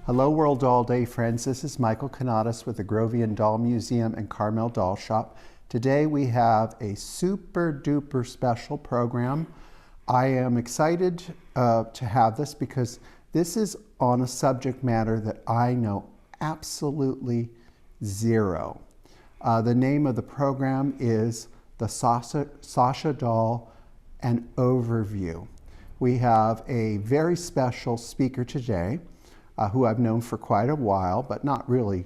Hello World Doll Day friends, this is Michael Kanadas with the Grovian Doll Museum and Carmel Doll Shop. Today we have a super duper special program. I am excited to have this because this is on a subject matter that I know absolutely zero. The name of the program is the Sasha Doll An Overview. We have a very special speaker today who I've known for quite a while, but not really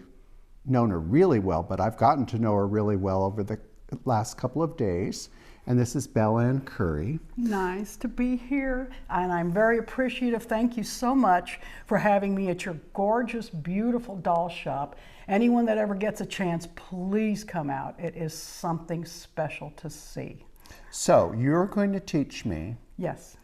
known her really well, but I've gotten to know her really well over the last couple of days. And this is BellAnne Curry. Nice to be here, and I'm very appreciative. Thank you so much for having me at your gorgeous, beautiful doll shop. Anyone that ever gets a chance, please come out. It is something special to see. So you're going to teach me Yes.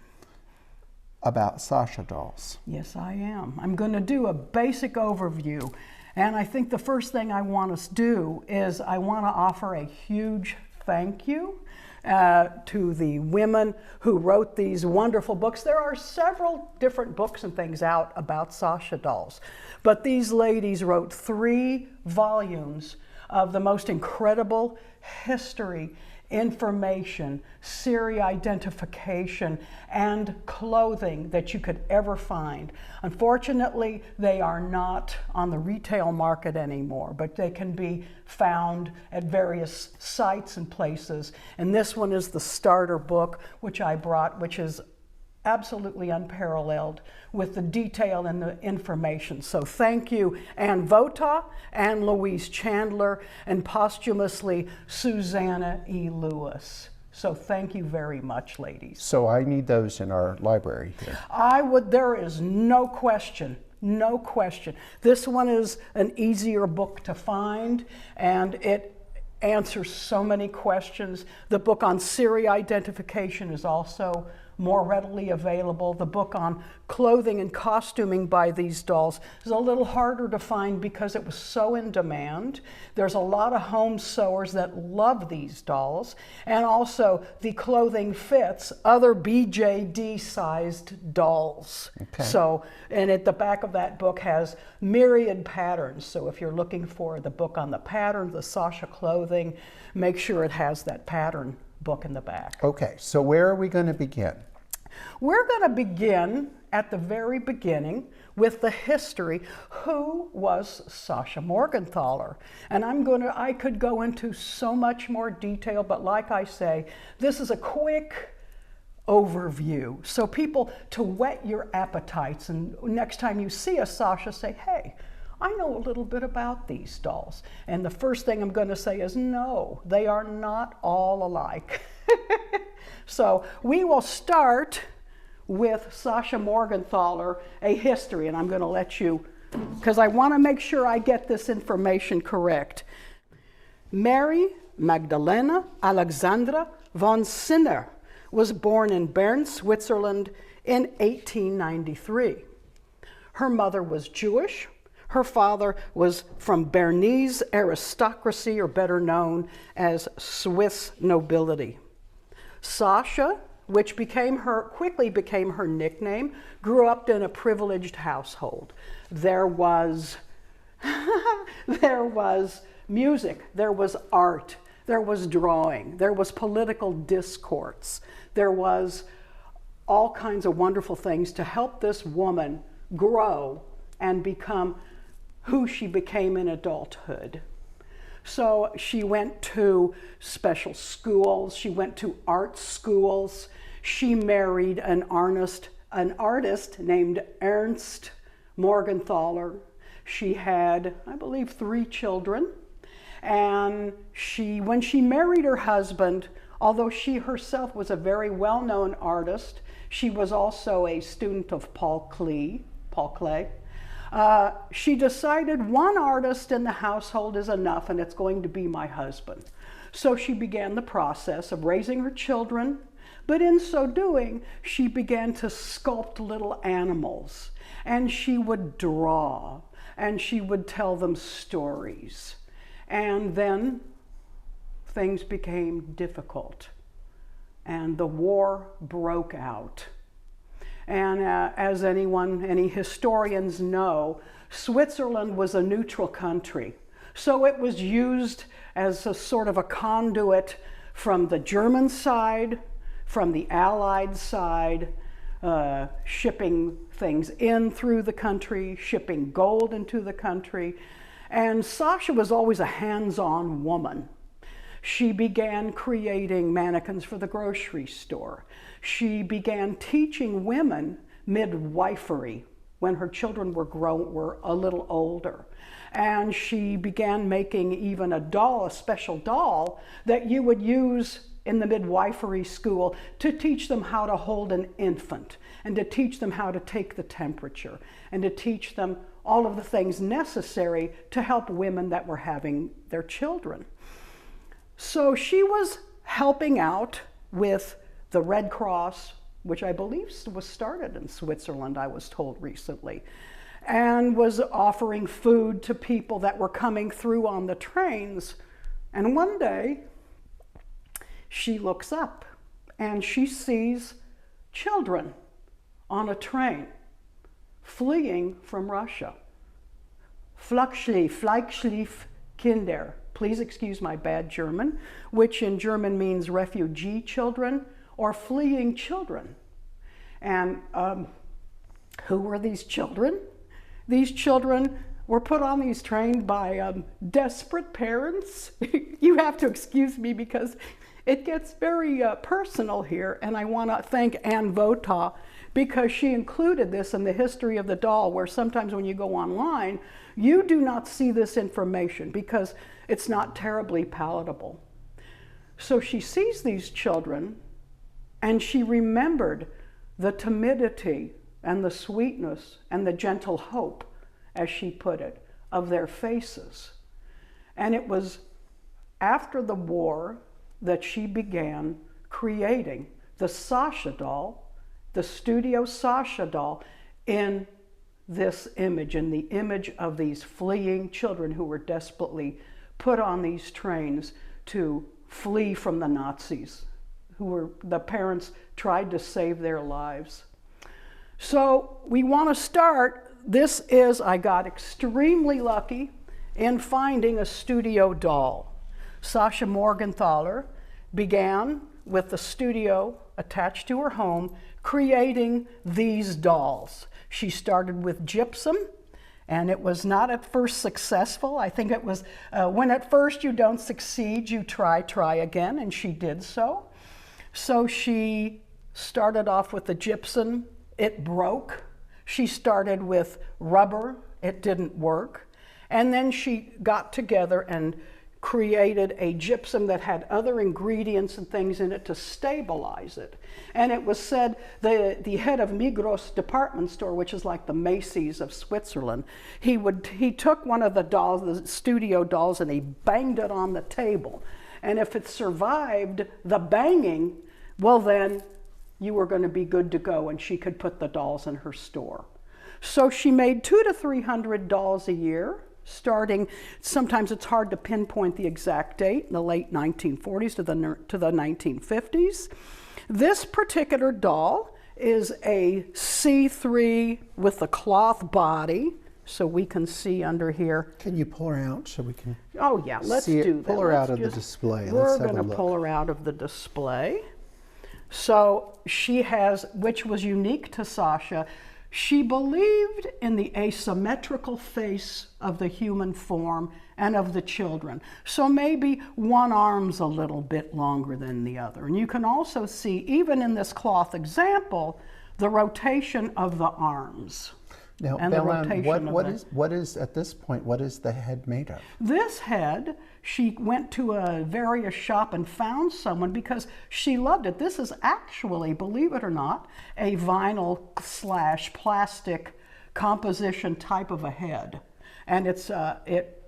about Sasha dolls. Yes, I am. I'm going to do a basic overview, and I think the first thing I want to do is I want to offer a huge thank you to the women who wrote these wonderful books. There are several different books and things out about Sasha dolls, but these ladies wrote 3 volumes of the most incredible history, information, serial identification, and clothing that you could ever find. Unfortunately, they are not on the retail market anymore, but they can be found at various sites and places. And this one is the starter book, which I brought, which is absolutely unparalleled with the detail and the information. So thank you, Ann Vota, Ann Louise Chandler, and posthumously Susanna E. Lewis. So thank you very much, ladies. So I need those in our library here. There is no question. No question. This one is an easier book to find, and it answers so many questions. The book on serial identification is also more readily available. The book on clothing and costuming by these dolls is a little harder to find because it was so in demand. There's a lot of home sewers that love these dolls, and also the clothing fits other BJD sized dolls. Okay. So, and at the back of that book has myriad patterns. So if you're looking for the book on the pattern, the Sasha clothing, make sure it has that pattern book in the back. Okay, so where are we going to begin? We're going to begin at the very beginning with the history. Who was Sasha Morgenthaler? And I could go into so much more detail, but like I say, this is a quick overview. So people, to whet your appetites, and next time you see a Sasha, say, hey, I know a little bit about these dolls. And the first thing I'm going to say is no, they are not all alike. So we will start with Sasha Morgenthaler, a history, and I'm going to let you, because I want to make sure I get this information correct. Mary Magdalena Alexandra von Sinner was born in Bern, Switzerland in 1893. Her mother was Jewish. Her father was from Bernese aristocracy, or better known as Swiss nobility. Sasha, which quickly became her nickname, grew up in a privileged household. There was music, there was art, there was drawing, there was political discourse, there was all kinds of wonderful things to help this woman grow and become who she became in adulthood. So she went to special schools, she went to art schools, she married an artist named Ernst Morgenthaler. She had, I believe, 3 children. And when she married her husband, although she herself was a very well-known artist, she was also a student of Paul Klee. She decided one artist in the household is enough, and it's going to be my husband. So she began the process of raising her children, but in so doing, she began to sculpt little animals, and she would draw, and she would tell them stories. And then things became difficult, and the war broke out. And as any historians know, Switzerland was a neutral country. So it was used as a sort of a conduit from the German side, from the Allied side, shipping things in through the country, shipping gold into the country. And Sasha was always a hands-on woman. She began creating mannequins for the grocery store. She began teaching women midwifery when her children were a little older. And she began making even a doll, a special doll, that you would use in the midwifery school to teach them how to hold an infant, and to teach them how to take the temperature, and to teach them all of the things necessary to help women that were having their children. So she was helping out with the Red Cross, which I believe was started in Switzerland, I was told recently, and was offering food to people that were coming through on the trains. And one day, she looks up and she sees children on a train fleeing from Russia. Flüchtlingsschlief Kinder. Please excuse my bad German, which in German means refugee children or fleeing children. And who were these children? These children were put on these trains by desperate parents. You have to excuse me because it gets very personal here, and I want to thank Anne Vota because she included this in the history of the doll, where sometimes when you go online, you do not see this information because it's not terribly palatable. So she sees these children, and she remembered the timidity and the sweetness and the gentle hope, as she put it, of their faces. And it was after the war that she began creating the Sasha doll, the Studio Sasha doll, in this image, in the image of these fleeing children who were desperately put on these trains to flee from the Nazis, the parents tried to save their lives. So we want to start, I got extremely lucky in finding a studio doll. Sasha Morgenthaler began with the studio attached to her home, creating these dolls. She started with gypsum, and it was not at first successful. I think it was when at first you don't succeed, you try again, and she did so. So she started off with the gypsum, it broke. She started with rubber, it didn't work. And then she got together and created a gypsum that had other ingredients and things in it to stabilize it. And it was said the head of Migros department store, which is like the Macy's of Switzerland, he took one of the dolls, the studio dolls, and he banged it on the table. And if it survived the banging, well then you were going to be good to go, and she could put the dolls in her store. So she made 200 to 300 dolls a year, starting, sometimes it's hard to pinpoint the exact date, in the late 1940s to the 1950s. This particular doll is a C3 with a cloth body, so we can see under here. Can you pull her out so we can? Oh yeah, let's do that. Pull her out of the display. We're going to pull her out of the display. So she has, which was unique to Sasha, she believed in the asymmetrical face of the human form and of the children. So maybe one arm's a little bit longer than the other. And you can also see, even in this cloth example, the rotation of the arms. Now, and BellAnne, what is at this point, what is the head made of? This head, she went to a various shop and found someone because she loved it. This is actually, believe it or not, a vinyl / plastic composition type of a head. And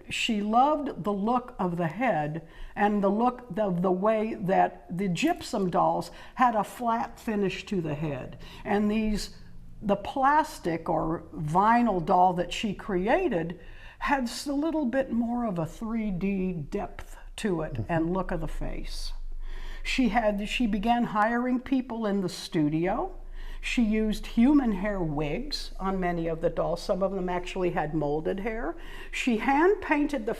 she loved the look of the head and the look of the way that the gypsum dolls had a flat finish to the head. And the plastic or vinyl doll that she created had a little bit more of a 3D depth to it and look of the face. She began hiring people in the studio. She used human hair wigs on many of the dolls. Some of them actually had molded hair. She hand painted the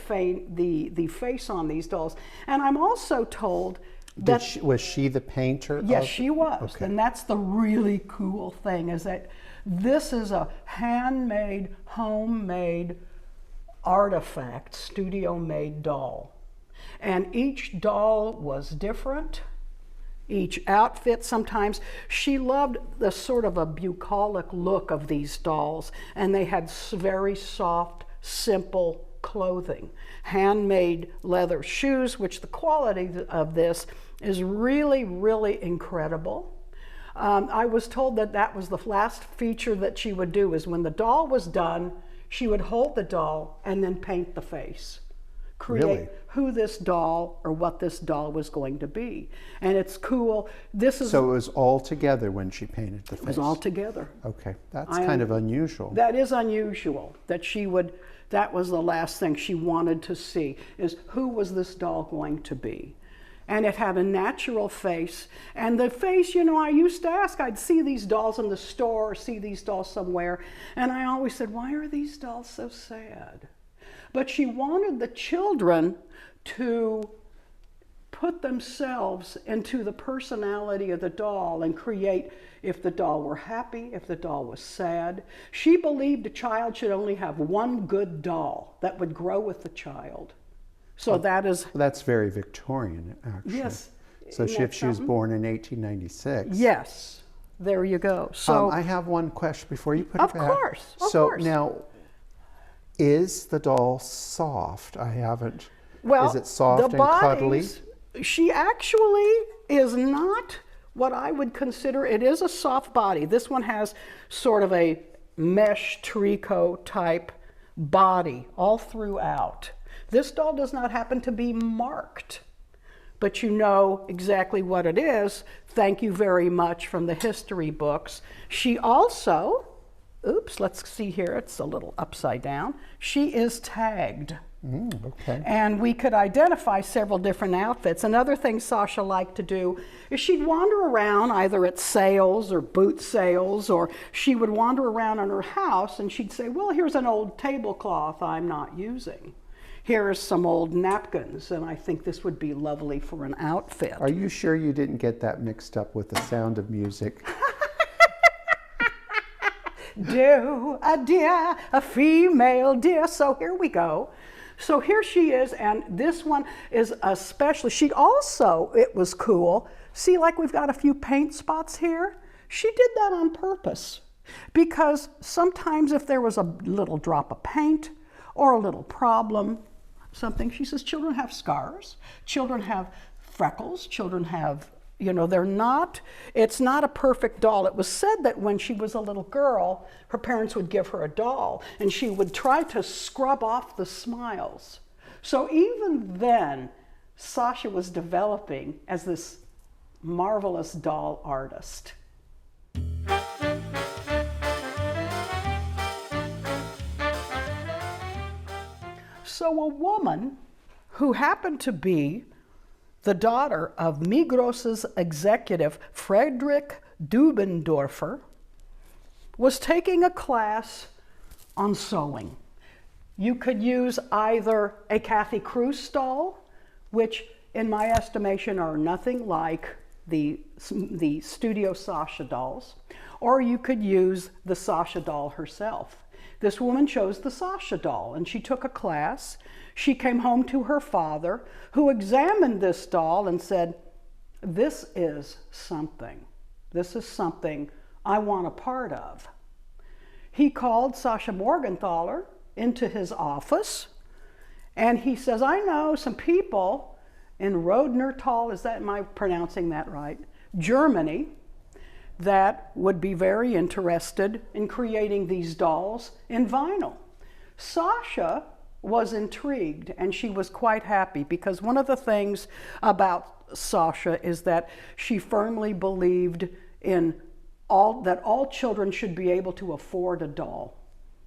face on these dolls. And I'm also told that... Was she the painter? Yes, she was. Okay. And that's the really cool thing, is that this is a handmade, homemade artifact, studio-made doll. And each doll was different. Each outfit sometimes. She loved the sort of a bucolic look of these dolls, and they had very soft, simple clothing. Handmade leather shoes, which the quality of this is really, really incredible. I was told that that was the last feature that she would do, is when the doll was done, she would hold the doll and then paint the face. Create who this doll or what this doll was going to be. And it's cool. So it was all together when she painted the face? It was all together. Okay, that's kind of unusual. That is unusual, that she would, that was the last thing she wanted to see, is who was this doll going to be? And it had a natural face. And the face, you know, I used to ask, I'd see these dolls in the store or see these dolls somewhere, and I always said, why are these dolls so sad? But she wanted the children to put themselves into the personality of the doll and create, if the doll were happy, if the doll was sad. She believed a child should only have one good doll that would grow with the child. So that is... That's very Victorian, actually. Yes. So if she was born in 1896. Yes. There you go. So I have one question before you put it back. Of course. So now, is the doll soft? I haven't. Well, is it soft and cuddly? She actually is not what I would consider, it is a soft body. This one has sort of a mesh tricot type body all throughout. This doll does not happen to be marked, but you know exactly what it is. Thank you very much from the history books. She also, oops, let's see here, it's a little upside down. She is tagged. Okay. And we could identify several different outfits. Another thing Sasha liked to do is she'd wander around either at sales or boot sales, or she would wander around in her house and she'd say, well, here's an old tablecloth I'm not using. Here are some old napkins, and I think this would be lovely for an outfit. Are you sure you didn't get that mixed up with The Sound of Music? Do a dear, a female dear. So here we go. So here she is, and this one is especially, she also, it was cool. See, like we've got a few paint spots here? She did that on purpose, because sometimes if there was a little drop of paint or a little problem, something, she says, children have scars, children have freckles, children have, you know, it's not a perfect doll. It was said that when she was a little girl, her parents would give her a doll and she would try to scrub off the smiles. So even then, Sasha was developing as this marvelous doll artist. So a woman who happened to be the daughter of Migros's executive, Friedrich Dubendorfer, was taking a class on sewing. You could use either a Kathy Kruse doll, which in my estimation are nothing like the Studio Sasha dolls, or you could use the Sasha doll herself. This woman chose the Sasha doll, and she took a class. She came home to her father, who examined this doll and said, this is something. This is something I want a part of. He called Sasha Morgenthaler into his office, and he says, I know some people in Rodnertal, am I pronouncing that right? Germany, that would be very interested in creating these dolls in vinyl. Sasha was intrigued, and she was quite happy, because one of the things about Sasha is that she firmly believed in that all children should be able to afford a doll.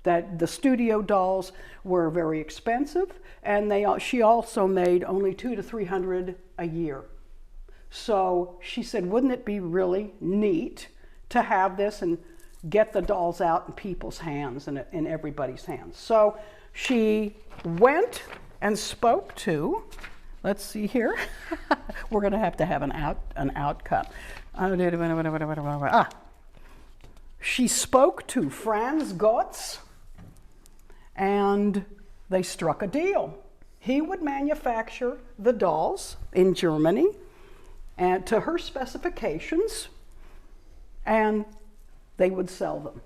That the studio dolls were very expensive, and she also made only $200 to $300 a year. So she said, wouldn't it be really neat to have this and get the dolls out in people's hands and in everybody's hands. So she went and spoke to, let's see here, we're going to have an outcut. She spoke to Franz Gotz, and they struck a deal. He would manufacture the dolls in Germany and to her specifications, and they would sell them.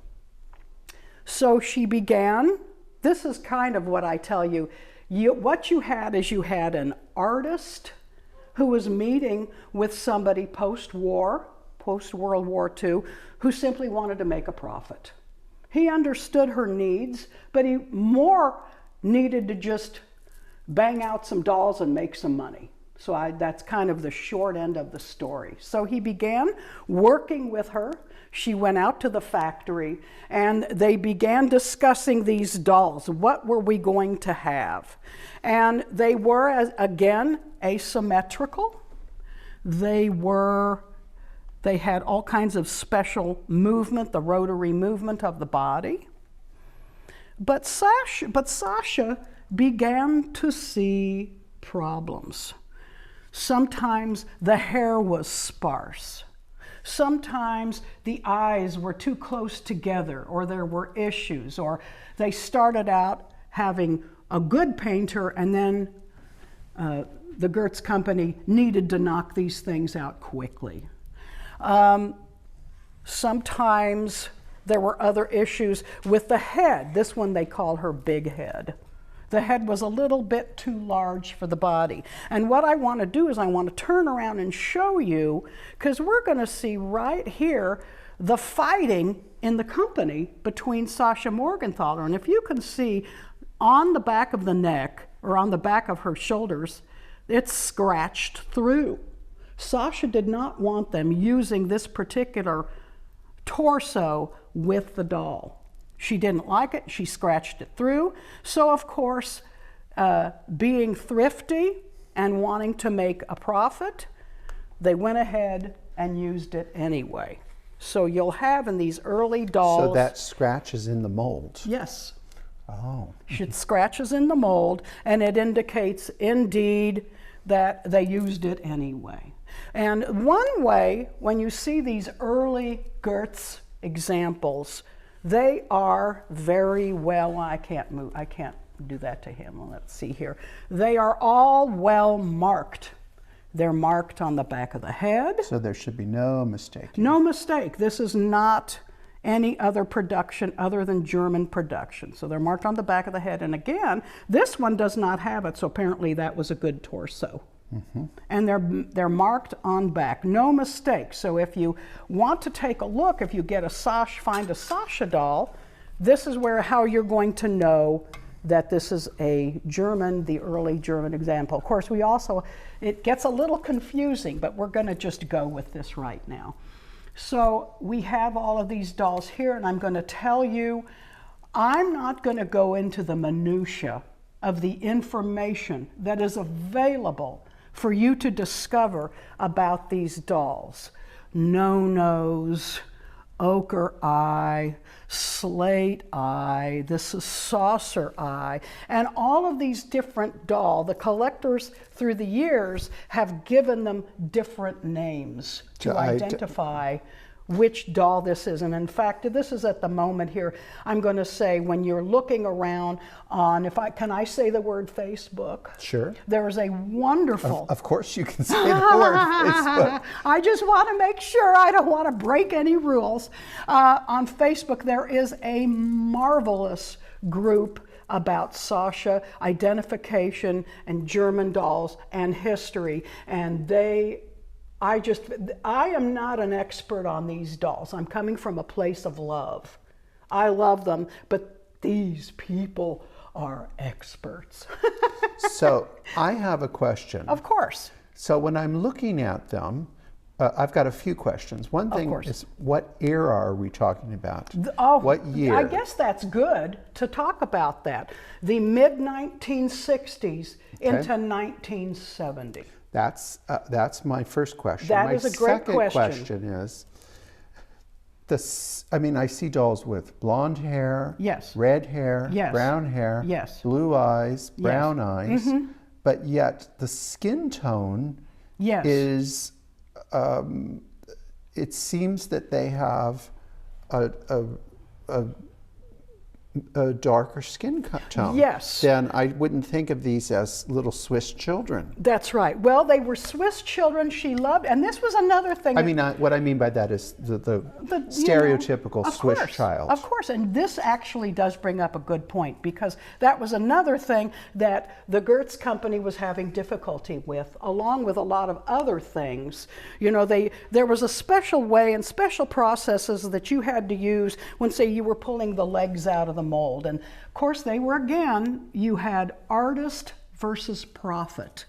So she began, this is kind of what I tell you, what you had is you had an artist who was meeting with somebody post-war, post-World War II, who simply wanted to make a profit. He understood her needs, but he more needed to just bang out some dolls and make some money. So that's kind of the short end of the story. So he began working with her. She went out to the factory and they began discussing these dolls. What were we going to have? And they were, again, asymmetrical. They had all kinds of special movement, the rotary movement of the body. But Sasha began to see problems. Sometimes the hair was sparse. Sometimes the eyes were too close together, or there were issues, or they started out having a good painter and then the Goetz company needed to knock these things out quickly. Sometimes there were other issues with the head. This one they call her big head. The head was a little bit too large for the body. And what I want to do is I want to turn around and show you, because we're going to see right here the fighting in the company between Sasha Morgenthaler. And if you can see on the back of the neck, or on the back of her shoulders, it's scratched through. Sasha did not want them using this particular torso with the doll. She didn't like it, she scratched it through. So of course, being thrifty and wanting to make a profit, they went ahead and used it anyway. So you'll have in these early dolls... So that scratch is in the mold? Yes. Oh. It scratches in the mold, and it indicates indeed that they used it anyway. And one way, when you see these early Goetz examples, they are very well, I can't do that to him. Well, let's see here. They are all well marked. They're marked on the back of the head. So there should be no mistake. No mistake. This is not any other production other than German production. So they're marked on the back of the head. And again, this one does not have it, so apparently that was a good torso. Mm-hmm. And they're marked on back, no mistake. So if you want to take a look, if you get find a Sasha doll, this is how you're going to know that this is the early German example. Of course, it gets a little confusing, but we're going to just go with this right now. So we have all of these dolls here, and I'm going to tell you, I'm not going to go into the minutia of the information that is available for you to discover about these dolls. No-nose, ochre eye, slate eye, this is saucer eye, and all of these different dolls, the collectors through the years have given them different names to identify which doll this is. And in fact, this is at the moment here, I'm going to say when you're looking around on, can I say the word Facebook? Sure. There is a wonderful... Of course you can say the word Facebook. I just want to make sure I don't want to break any rules. On Facebook, there is a marvelous group about Sasha, identification, and German dolls, and history. And I am not an expert on these dolls. I'm coming from a place of love. I love them, but these people are experts. So I have a question. Of course. So when I'm looking at them, I've got a few questions. One thing is, what era are we talking about? What year? I guess that's good to talk about that. The mid-1960s into 1970. That's my first question. That is a great question. My second question is, I mean, I see dolls with blonde hair, Yes. red hair, Yes. brown hair, Yes. blue eyes, brown Yes. eyes, but yet the skin tone Yes. is, it seems that they have a, a, a, a darker skin tone. Yes. Then I wouldn't think of these as little Swiss children. That's right. Well, they were Swiss children she loved, and this was another thing. I mean, what I mean by that is the stereotypical Swiss child. Of course, and this actually does bring up a good point, because that was another thing that the Gertz company was having difficulty with, along with a lot of other things. You know, there was a special way and special processes that you had to use when, say, you were pulling the legs out of the mold. And of course, they were, again, you had artist versus prophet.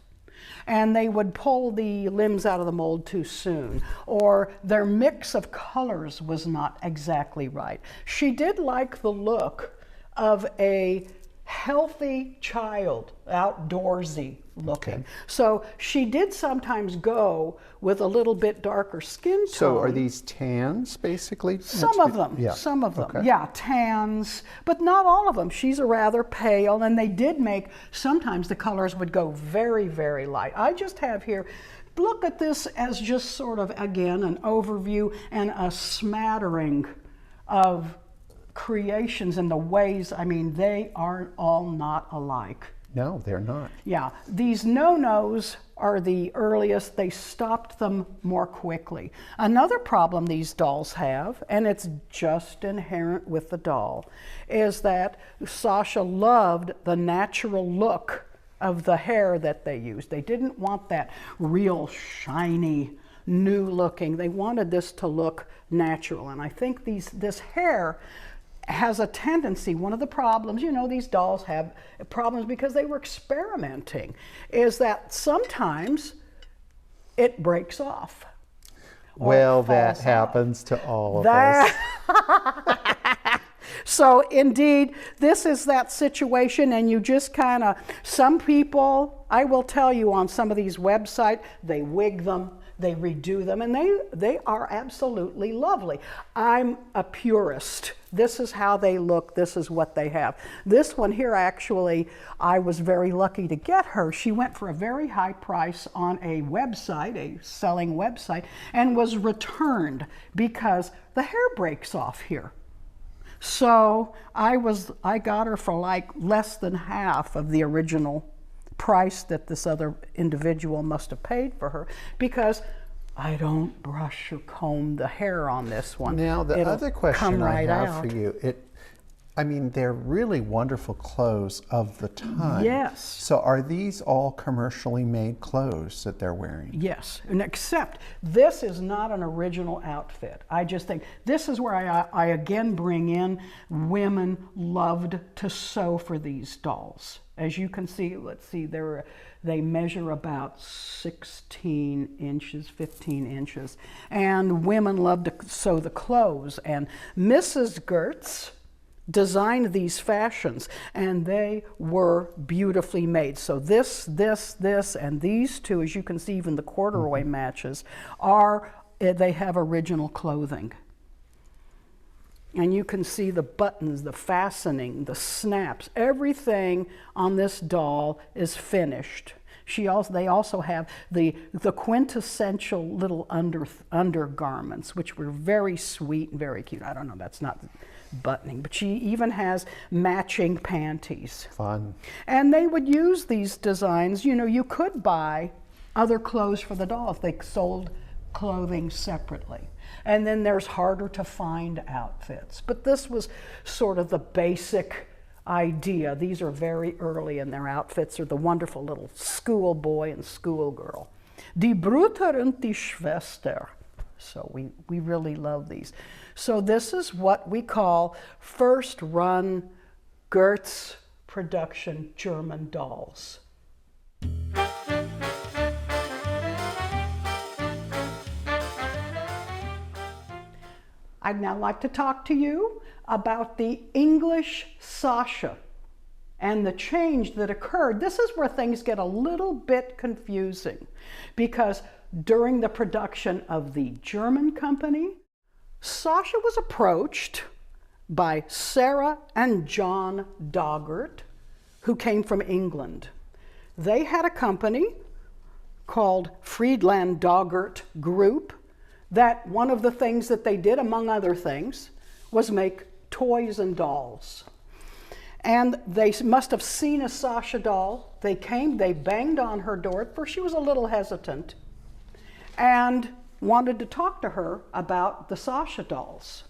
And they would pull the limbs out of the mold too soon, or their mix of colors was not exactly right. She did like the look of a healthy child, outdoorsy looking. Okay. So she did sometimes go with a little bit darker skin tone. So are these tans, basically? Some of them, yeah. some of them, Okay. yeah, tans, but not all of them. She's a rather pale, and they did make, sometimes the colors would go very, very light. I just have here, look at this as just sort of, again, an overview and a smattering of creations and the ways, I mean, they are all not alike. No, they're not. Yeah, these no-nos are the earliest. They stopped them more quickly. Another problem these dolls have, and it's just inherent with the doll, is that Sasha loved the natural look of the hair that they used. They didn't want that real shiny, new looking. They wanted this to look natural. And I think this hair has a tendency, one of the problems, you know, these dolls have problems because they were experimenting, is that sometimes it breaks off. Well, that happens to all of us. So indeed, this is that situation, and you just kind of, some people, I will tell you, on some of these websites, they wig them, they redo them, and they are absolutely lovely. I'm a purist. This is how they look. This is what they have. This one here, actually, I was very lucky to get her. She went for a very high price on a website, a selling website, and was returned because the hair breaks off here. So I got her for like less than half of the original price that this other individual must have paid for her, because I don't brush or comb the hair on this one. Now, the other question I have for you, I mean, they're really wonderful clothes of the time. Yes. So are these all commercially made clothes that they're wearing? Yes, and except this is not an original outfit. I just think this is where I again bring in, women loved to sew for these dolls. As you can see, let's see, they measure about 16 inches, 15 inches, and women love to sew the clothes. And Mrs. Gertz designed these fashions, and they were beautifully made. So this, and these two, as you can see, even the corduroy matches, they have original clothing. And you can see the buttons, the fastening, the snaps, everything on this doll is finished. They also have the quintessential little undergarments, which were very sweet and very cute. I don't know, that's not buttoning, but she even has matching panties. Fun. And they would use these designs. You know, you could buy other clothes for the doll if they sold clothing separately. And then there's harder to find outfits. But this was sort of the basic idea. These are very early, and their outfits are the wonderful little schoolboy and schoolgirl. Die Bruder und die Schwester. So we really love these. So this is what we call first run Gertz production German dolls. I'd now like to talk to you about the English Sasha and the change that occurred. This is where things get a little bit confusing, because during the production of the German company, Sasha was approached by Sarah and John Doggart, who came from England. They had a company called Friedland Doggart Group, that one of the things that they did, among other things, was make toys and dolls. And they must have seen a Sasha doll. They came, they banged on her door. At first she was a little hesitant and wanted to talk to her about the Sasha dolls.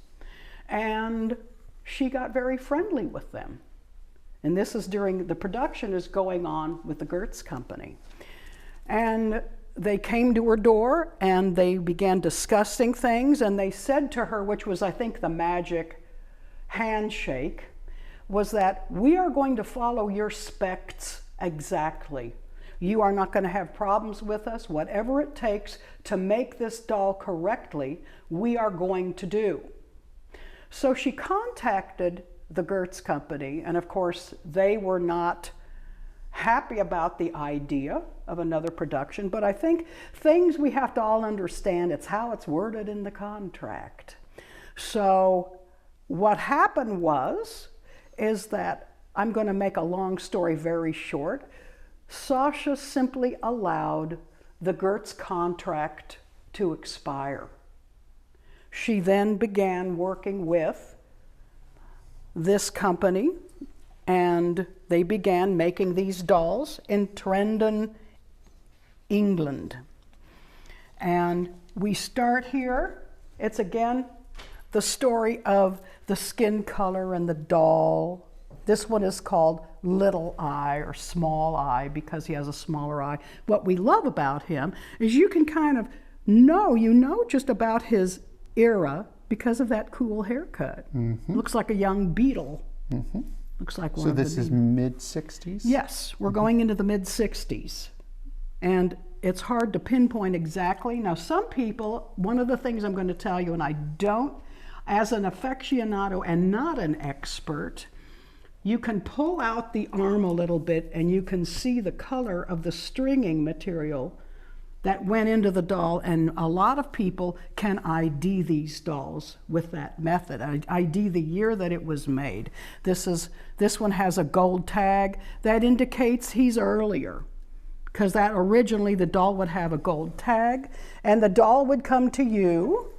And she got very friendly with them. And this is during, the production is going on with the Gertz Company. And they came to her door and they began discussing things, and they said to her, which was I think the magic handshake, was that we are going to follow your specs exactly. You are not going to have problems with us. Whatever it takes to make this doll correctly, we are going to do. So she contacted the Gertz Company, and of course they were not happy about the idea of another production, but I think things we have to all understand, it's how it's worded in the contract. So what happened is that, I'm going to make a long story very short, Sasha simply allowed the Gertz contract to expire. She then began working with this company, and they began making these dolls in Trendon, England. And we start here. It's again the story of the skin color and the doll. This one is called Little Eye or Small Eye because he has a smaller eye. What we love about him is you can kind of know just about his era because of that cool haircut. Mm-hmm. Looks like a young beetle. Mm-hmm. Looks like one. So this is mid-60s? Yes, we're going into the mid-60s. And it's hard to pinpoint exactly. Now, some people, one of the things I'm going to tell you, and I don't, as an aficionado and not an expert, you can pull out the arm a little bit and you can see the color of the stringing material that went into the doll, and a lot of people can ID these dolls with that method. ID the year that it was made. This one has a gold tag that indicates he's earlier, because that originally the doll would have a gold tag, and the doll would come to you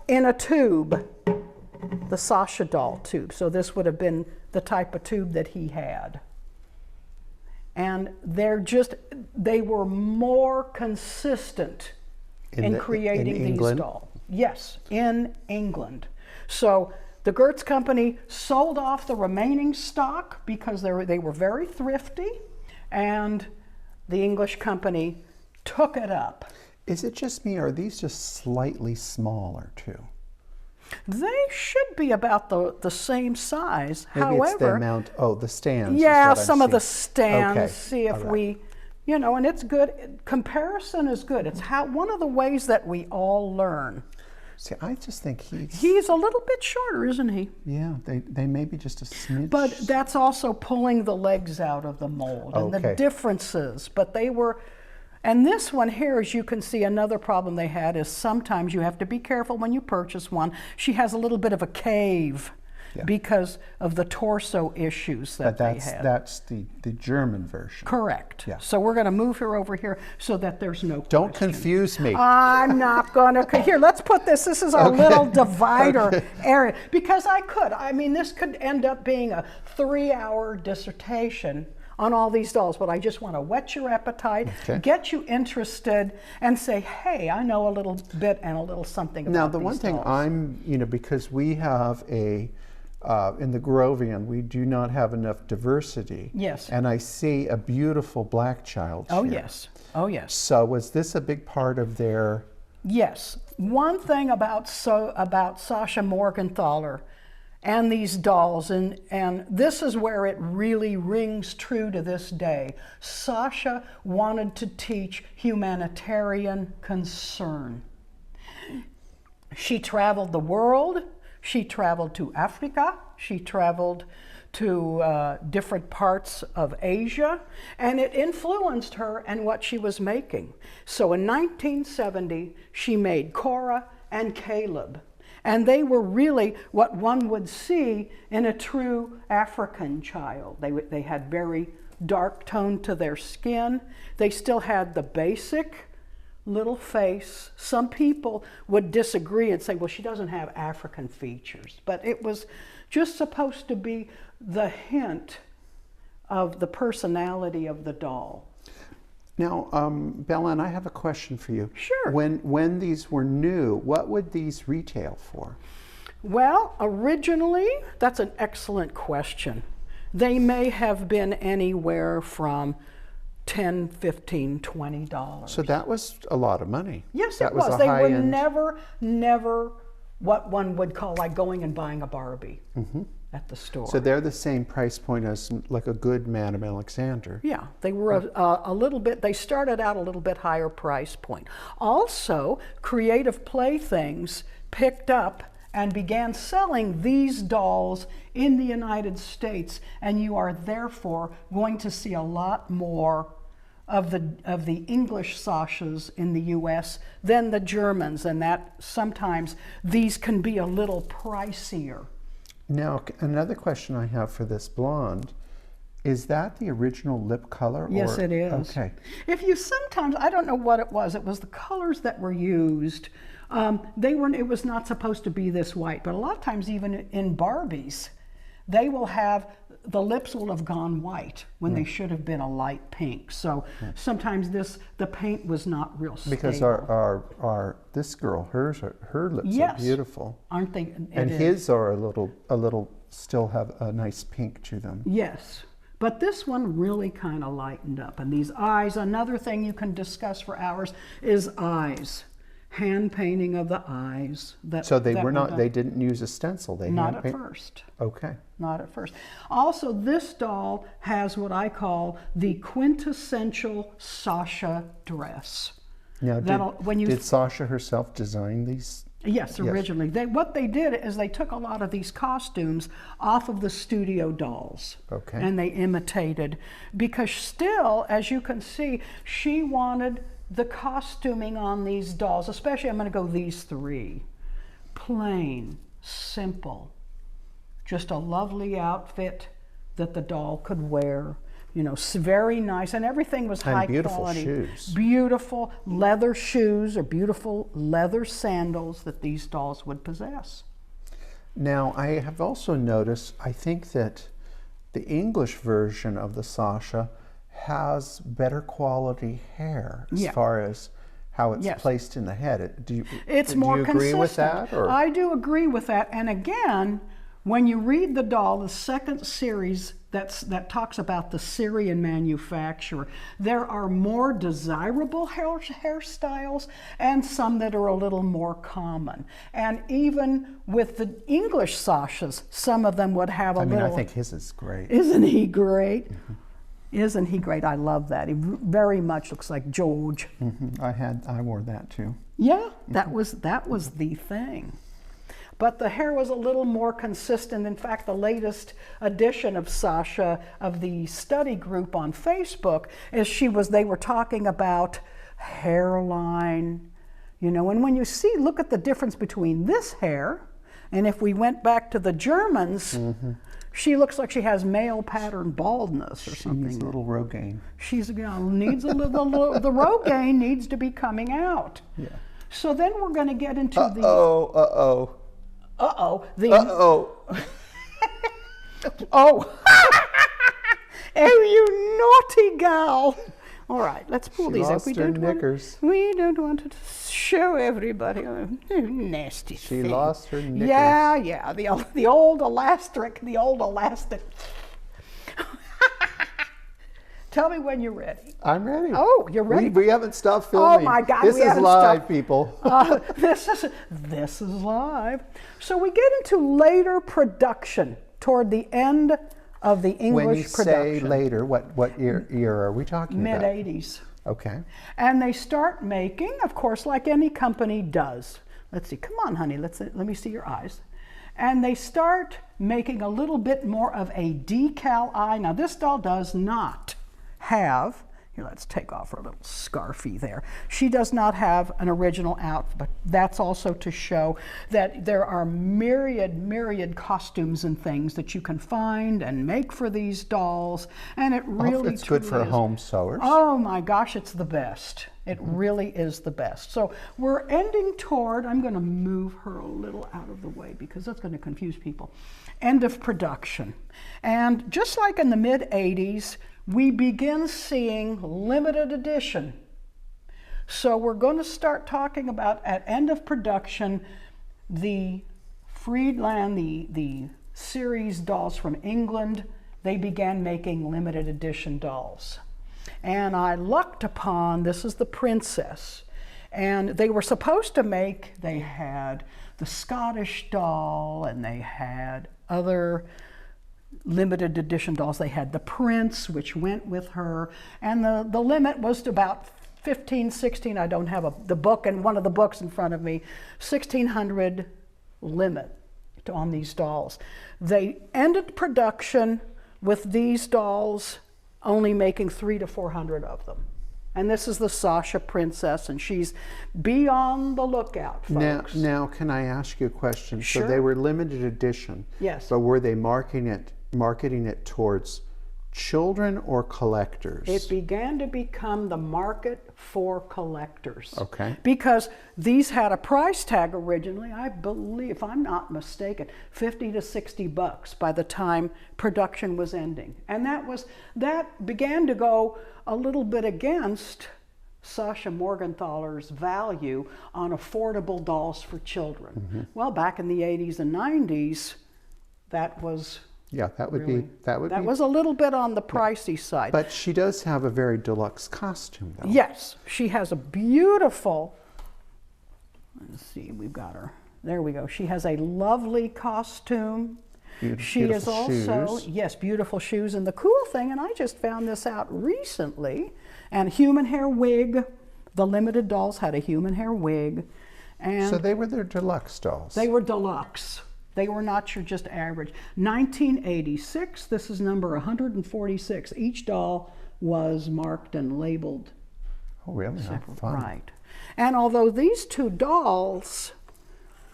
in a tube, the Sasha doll tube. So this would have been the type of tube that he had. And they were more consistent in creating these dolls. Yes, in England. So the Gertz Company sold off the remaining stock because they were very thrifty, and the English company took it up. Is it just me, or are these just slightly smaller too? They should be about the same size. Maybe However, it's the amount, the stands. Yeah, some of the stands. Okay. See if we, and it's good. Comparison is good. It's one of the ways that we all learn. See, I just think he's a little bit shorter, isn't he? Yeah, they may be just a smidge. But that's also pulling the legs out of the mold and the differences. But they were. And this one here, as you can see, another problem they had is sometimes you have to be careful when you purchase one. She has a little bit of a cave because of the torso issues that they had. That's the German version. Correct. Yeah. So we're going to move her over here so that there's no Don't question. confuse me. I'm not going to. Here, let's put this. This is our little divider area. Because this could end up being a 3-hour dissertation on all these dolls, but I just want to whet your appetite, get you interested, and say, hey, I know a little bit and a little something about these dolls. Now, the one thing I'm, because we have in the Grovian, we do not have enough diversity. Yes. And I see a beautiful black child here. Oh, yes. Oh, yes. So was this a big part of their... Yes. One thing about Sasha Morgenthaler and these dolls, and this is where it really rings true to this day. Sasha wanted to teach humanitarian concern. She traveled the world. She traveled to Africa. She traveled to different parts of Asia, and it influenced her and what she was making. So in 1970, she made Cora and Caleb. And they were really what one would see in a true African child. They had very dark tone to their skin. They still had the basic little face. Some people would disagree and say, well, she doesn't have African features. But it was just supposed to be the hint of the personality of the doll. Now, BellAnne, I have a question for you. Sure. When these were new, what would these retail for? Well, originally, that's an excellent question. They may have been anywhere from $10, $15, $20. So that was a lot of money. Yes, that it was. A They were high-end... never what one would call like going and buying a Barbie at the store. So they're the same price point as like a good Madame Alexander. Yeah, they were a little bit, they started out a little bit higher price point. Also, Creative Playthings picked up and began selling these dolls in the United States, and you are therefore going to see a lot more of the English Sashas in the US than the Germans, and that sometimes these can be a little pricier. Now, another question I have for this blonde, is that the original lip color? Yes, it is. Okay. If you sometimes, I don't know what it was the colors that were used. It was not supposed to be this white, but a lot of times even in Barbies, they will have, the lips will have gone white when they should have been a light pink. So sometimes the paint was not real stable. Because our this girl, her lips are beautiful. Aren't they? And his are a little still have a nice pink to them. Yes. But this one really kind of lightened up. And these eyes, another thing you can discuss for hours is eyes. Hand painting of the eyes. So they were not, they didn't use a stencil. They not at first. Okay. Not at first. Also, this doll has what I call the quintessential Sasha dress. Now, did Sasha herself design these? Yes, originally. What they did is they took a lot of these costumes off of the studio dolls. Okay. And they imitated, because still, as you can see, she wanted the costuming on these dolls, especially, I'm going to go these three. Plain, simple, just a lovely outfit that the doll could wear. You know, very nice, and everything was high quality. Shoes. Beautiful leather shoes or beautiful leather sandals that these dolls would possess. Now, I have also noticed, I think that the English version of the Sasha has better quality hair as far as how it's placed in the head. Do you agree with that? Or? I do agree with that. And again, when you read the doll, the second series that talks about the Syrian manufacturer, there are more desirable hairstyles and some that are a little more common. And even with the English Sashas, some of them would have a little... I think his is great. Isn't he great? Isn't he great? I love that. He very much looks like George. I wore that too. Yeah, that was the thing. But the hair was a little more consistent. In fact, the latest edition of Sasha, of the study group on Facebook, they were talking about hairline, you know, and when you look at the difference between this hair, and if we went back to the Germans, she looks like she has male pattern baldness or something. She's a little Rogaine. Needs a little, the Rogaine needs to be coming out. Yeah. So then we're going to get into Oh, you naughty gal. All right, let's pull these up. We don't want to show everybody. Oh, nasty She lost her knickers. Yeah, the old elastic. Tell me when you're ready. I'm ready. Oh, you're ready. We haven't stopped filming. Oh my God, this is live, people. This is live. So we get into later production toward the end of the English production. When you say later, what year are we talking about? Mid-'80s. Okay. And they start making, of course, like any company does. Let's see. Come on, honey. Let me see your eyes. And they start making a little bit more of a decal eye. Now, this doll does not have, Here, let's take off her little scarfie there. She does not have an original outfit, but that's also to show that there are myriad costumes and things that you can find and make for these dolls, and it really it's good for home sewers. Oh my gosh, it's the best. It really is the best. So we're ending toward, I'm going to move her a little out of the way because that's going to confuse people, end of production. And just like in the mid-'80s, we begin seeing limited edition. So we're going to start talking about, at end of production, the Friedland, the series dolls from England. They began making limited edition dolls. And I lucked upon, this is the Princess. And they were supposed to make, they had the Scottish doll, and they had other limited edition dolls. They had the Prince, which went with her, and the limit was to about 15, 16, I don't have the book and one of the books in front of me, 1,600 limit on these dolls. They ended production with these dolls only making 300 to 400 of them. And this is the Sasha Princess, and she's be on the lookout, folks. Now, can I ask you a question? Sure. So they were limited edition. Yes. But were they marketing it towards children or collectors? It began to become the market for collectors. Okay. Because these had a price tag originally, I believe, if I'm not mistaken, 50 to 60 bucks by the time production was ending. And that began to go a little bit against Sasha Morgenthaler's value on affordable dolls for children. Mm-hmm. Well, back in the 80s and 90s, that was that was a little bit on the pricey side. But she does have a very deluxe costume, though. Yes, she has a beautiful, let's see, we've got her. There we go. She has a lovely costume. She is also, shoes. Yes, beautiful shoes. And the cool thing, and I just found this out recently, and human hair wig. The limited dolls had a human hair wig. And so they were their deluxe dolls. They were deluxe. They were not your just average. 1986, this is number 146. Each doll was marked and labeled. Oh, really? Separate, fun. right. And although these two dolls,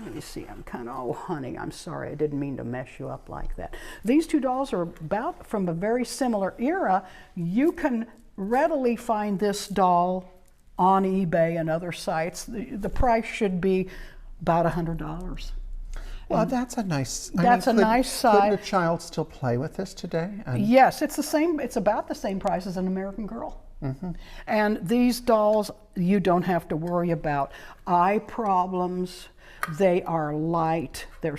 let me see, I'm kind of, oh honey, I'm sorry, I didn't mean to mess you up like that. These two dolls are about from a very similar era. You can readily find this doll on eBay and other sites. The price should be about $100. Well, that's a nice. Nice size. Could a child still play with this today? Yes, it's the same. It's about the same price as an American Girl. Mm-hmm. And these dolls, you don't have to worry about eye problems. They are light. They're,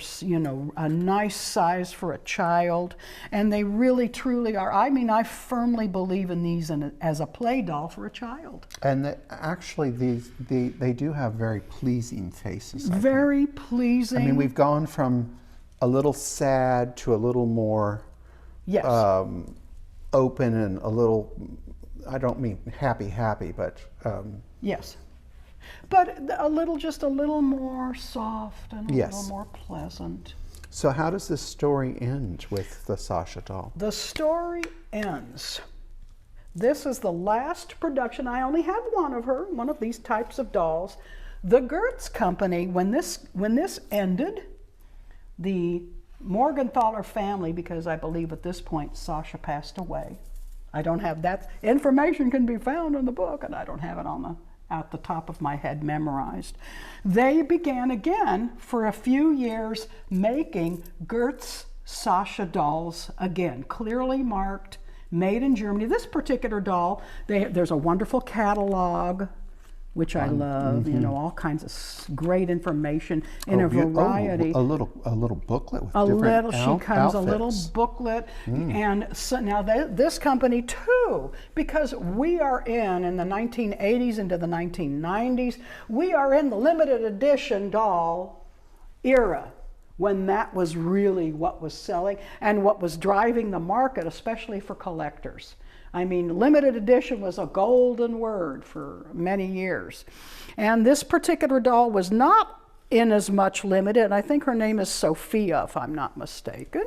a nice size for a child, and they really truly are. I mean, I firmly believe in these as a play doll for a child. And actually, they do have very pleasing faces. Very pleasing. I mean, we've gone from a little sad to a little more yes. Open and a little. I don't mean happy, but yes. But just a little more soft and a little more pleasant. So how does this story end with the Sasha doll? The story ends. This is the last production. I only have one of these types of dolls. The Gertz company, when this ended, the Morgenthaler family, because I believe at this point Sasha passed away. I don't have that information can be found in the book, and I don't have it at the top of my head memorized. They began again for a few years making Gertz Sasha dolls again, clearly marked, made in Germany. This particular doll, there's a wonderful catalog, which I love, all kinds of great information in a variety. A little booklet with different outfits. A little booklet. And so now this company too, because we are in the 1980s into the 1990s, we are in the limited edition doll era, when that was really what was selling and what was driving the market, especially for collectors. I mean, limited edition was a golden word for many years. And this particular doll was not in as much limited. I think her name is Sophia, if I'm not mistaken.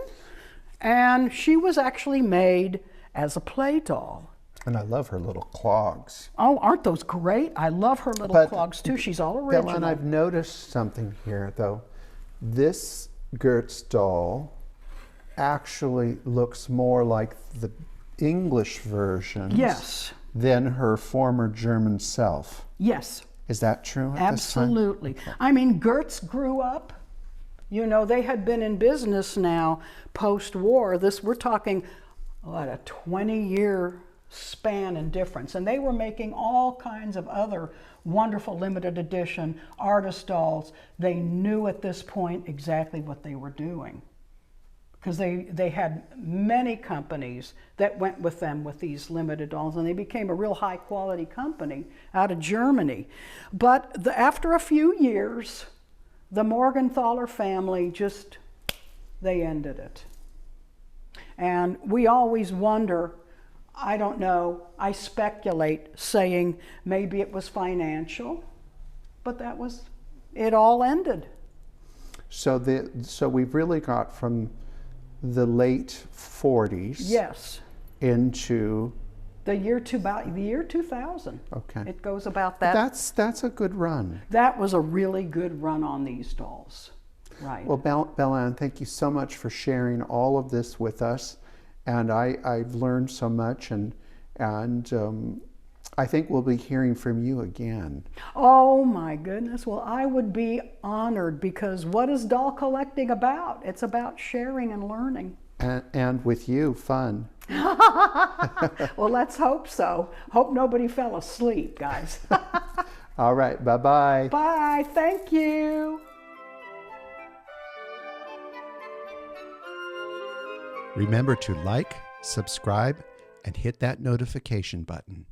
And she was actually made as a play doll. And I love her little clogs. Oh, aren't those great? I love her little But, clogs too. She's all BellAnne, original. I've noticed something here, though. This Gertz doll actually looks more like the English version Yes. than her former German self. Yes. Is that true? At this time? Absolutely. I mean, Gertz grew up. You know, they had been in business now post-war. We're talking, what, a 20-year span and difference. And they were making all kinds of other wonderful limited edition artist dolls. They knew at this point exactly what they were doing, because they had many companies that went with them with these limited dolls, and they became a real high quality company out of Germany. But after a few years, the Morgenthaler family they ended it. And we always wonder, I don't know, I speculate saying maybe it was financial, but it all ended. So we've really got from the late 40s, yes, into the year 2000. Okay. It goes about that. That's a good run. That was a really good run on these dolls. Right. Well, BellAnne, thank you so much for sharing all of this with us, and I've learned so much, and I think we'll be hearing from you again. Oh my goodness. Well, I would be honored, because what is doll collecting about? It's about sharing and learning. And with you, fun. Well, let's hope so. Hope nobody fell asleep, guys. All right. Bye-bye. Bye. Thank you. Remember to like, subscribe, and hit that notification button.